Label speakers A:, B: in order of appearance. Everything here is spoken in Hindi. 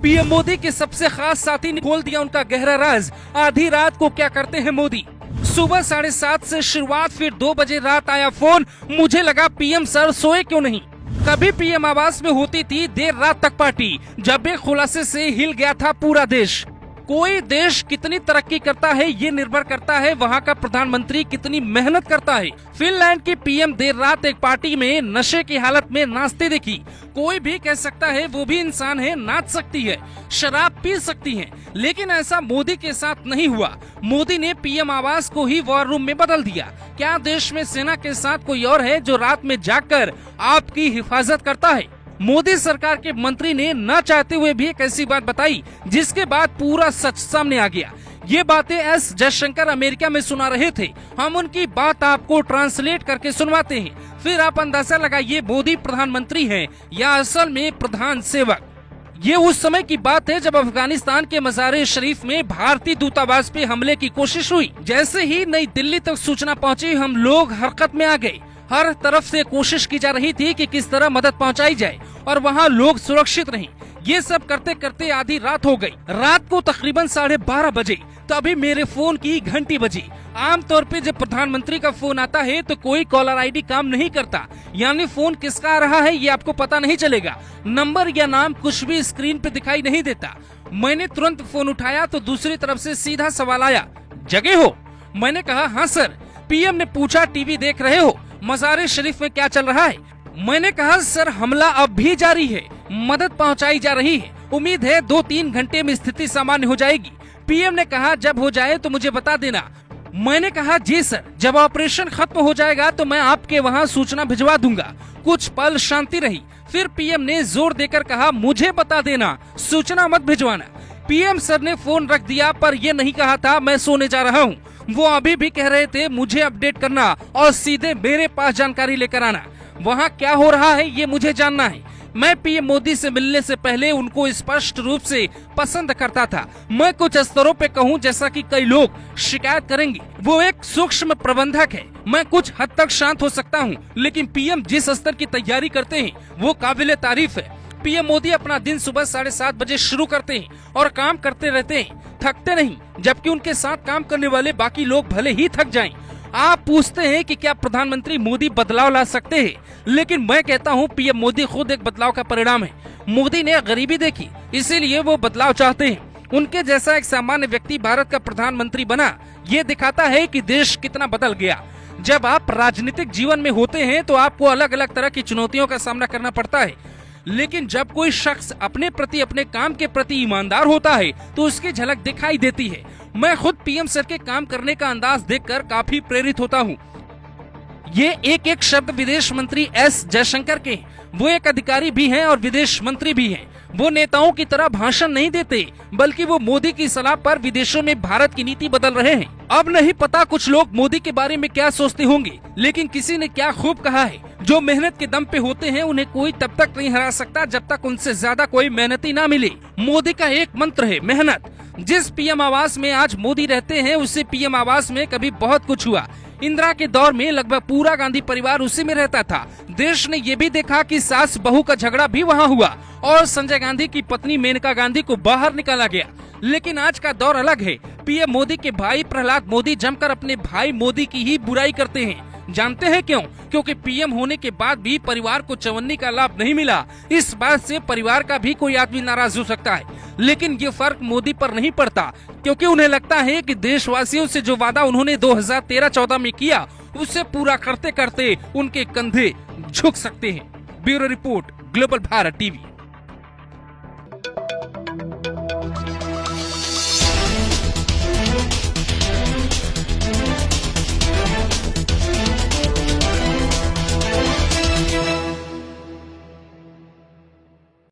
A: पीएम मोदी के सबसे खास साथी ने खोल दिया उनका गहरा राज। आधी रात को क्या करते हैं मोदी? सुबह 7:30 से शुरुआत, फिर 2 बजे रात आया फोन। मुझे लगा पीएम सर सोए क्यों नहीं। कभी पीएम आवास में होती थी देर रात तक पार्टी, जब एक खुलासे से हिल गया था पूरा देश। कोई देश कितनी तरक्की करता है ये निर्भर करता है वहाँ का प्रधानमंत्री कितनी मेहनत करता है। फिनलैंड की पीएम देर रात एक पार्टी में नशे की हालत में नाचते देखी। कोई भी कह सकता है वो भी इंसान है, नाच सकती है, शराब पी सकती है, लेकिन ऐसा मोदी के साथ नहीं हुआ। मोदी ने पीएम आवास को ही वॉर रूम में बदल दिया। क्या देश में सेना के साथ कोई और है जो रात में जागकर आपकी हिफाजत करता है? मोदी सरकार के मंत्री ने न चाहते हुए भी एक ऐसी बात बताई जिसके बाद पूरा सच सामने आ गया। ये बातें एस जयशंकर अमेरिका में सुना रहे थे। हम उनकी बात आपको ट्रांसलेट करके सुनवाते हैं, फिर आप अंदाजा लगाइए मोदी प्रधानमंत्री हैं या असल में प्रधान सेवक। ये उस समय की बात है जब अफगानिस्तान के मज़ार शरीफ में भारतीय दूतावास पे हमले की कोशिश हुई। जैसे ही नई दिल्ली तक सूचना पहुंची, हम लोग हरकत में आ गए। हर तरफ से कोशिश की जा रही थी कि किस तरह मदद पहुंचाई जाए और वहां लोग सुरक्षित रहें। ये सब करते करते आधी रात हो गई। रात को तकरीबन 12:30 बजे तभी मेरे फोन की घंटी बजी। आमतौर पे जब प्रधानमंत्री का फोन आता है तो कोई कॉलर आईडी काम नहीं करता, यानी फोन किसका आ रहा है ये आपको पता नहीं चलेगा। नंबर या नाम कुछ भी स्क्रीन पे दिखाई नहीं देता। मैंने तुरंत फोन उठाया तो दूसरी तरफ से सीधा सवाल आया, जगे हो? मैंने कहा हाँ सर। पीएम ने पूछा, टीवी देख रहे हो? मज़ार शरीफ में क्या चल रहा है? मैंने कहा सर हमला अब भी जारी है, मदद पहुंचाई जा रही है, उम्मीद है 2-3 घंटे में स्थिति सामान्य हो जाएगी। पीएम ने कहा जब हो जाए तो मुझे बता देना। मैंने कहा जी सर, जब ऑपरेशन खत्म हो जाएगा तो मैं आपके वहां सूचना भिजवा दूंगा। कुछ पल शांति रही, फिर पीएम ने जोर देकर कहा मुझे बता देना, सूचना मत भिजवाना। पीएम सर ने फोन रख दिया, पर ये नहीं कहा था मैं सोने जा रहा हूँ। वो अभी भी कह रहे थे मुझे अपडेट करना और सीधे मेरे पास जानकारी लेकर आना। वहाँ क्या हो रहा है ये मुझे जानना है। मैं पीएम मोदी से मिलने से पहले उनको स्पष्ट रूप से पसंद करता था। मैं कुछ स्तरों पे कहूँ जैसा कि कई लोग शिकायत करेंगे, वो एक सूक्ष्म प्रबंधक है। मैं कुछ हद तक शांत हो सकता हूँ, लेकिन पीएम जिस स्तर की तैयारी करते हैं वो काबिले तारीफ है। पीएम मोदी अपना दिन सुबह 7:30 बजे शुरू करते हैं और काम करते रहते हैं, थकते नहीं, जबकि उनके साथ काम करने वाले बाकी लोग भले ही थक जाएं। आप पूछते हैं कि क्या प्रधानमंत्री मोदी बदलाव ला सकते हैं, लेकिन मैं कहता हूं पीएम मोदी खुद एक बदलाव का परिणाम है। मोदी ने गरीबी देखी, इसीलिए वो बदलाव चाहते हैं। उनके जैसा एक सामान्य व्यक्ति भारत का प्रधानमंत्री बना, ये दिखाता है कि देश कितना बदल गया। जब आप राजनीतिक जीवन में होते हैं तो आपको अलग अलग तरह की चुनौतियों का सामना करना पड़ता है, लेकिन जब कोई शख्स अपने प्रति, अपने काम के प्रति ईमानदार होता है तो उसकी झलक दिखाई देती है। मैं खुद पीएम सर के काम करने का अंदाज देखकर काफी प्रेरित होता हूँ। ये एक एक शब्द विदेश मंत्री एस जयशंकर के हैं। वो एक अधिकारी भी हैं और विदेश मंत्री भी हैं। वो नेताओं की तरह भाषण नहीं देते, बल्कि वो मोदी की सलाह पर विदेशों में भारत की नीति बदल रहे हैं। अब नहीं पता कुछ लोग मोदी के बारे में क्या सोचते होंगे, लेकिन किसी ने क्या खूब कहा है, जो मेहनत के दम पे होते हैं उन्हें कोई तब तक नहीं हरा सकता जब तक उनसे ज्यादा कोई मेहनती ना मिले। मोदी का एक मंत्र है, मेहनत। जिस पीएम आवास में आज मोदी रहते हैं उसी पीएम आवास में कभी बहुत कुछ हुआ। इंदिरा के दौर में लगभग पूरा गांधी परिवार उसी में रहता था। देश ने ये भी देखा कि सास बहू का झगड़ा भी वहाँ हुआ और संजय गांधी की पत्नी मेनका गांधी को बाहर निकाला गया। लेकिन आज का दौर अलग है। पीएम मोदी के भाई प्रहलाद मोदी जमकर अपने भाई मोदी की ही बुराई करते हैं। जानते हैं क्यों? क्योंकि पीएम होने के बाद भी परिवार को चवन्नी का लाभ नहीं मिला। इस बात से परिवार का भी कोई आदमी नाराज हो सकता है, लेकिन ये फर्क मोदी पर नहीं पड़ता, क्योंकि उन्हें लगता है कि देशवासियों से जो वादा उन्होंने 2013-14 में किया उसे पूरा करते करते उनके कंधे झुक सकते हैं। Bureau report, global Bharat TV.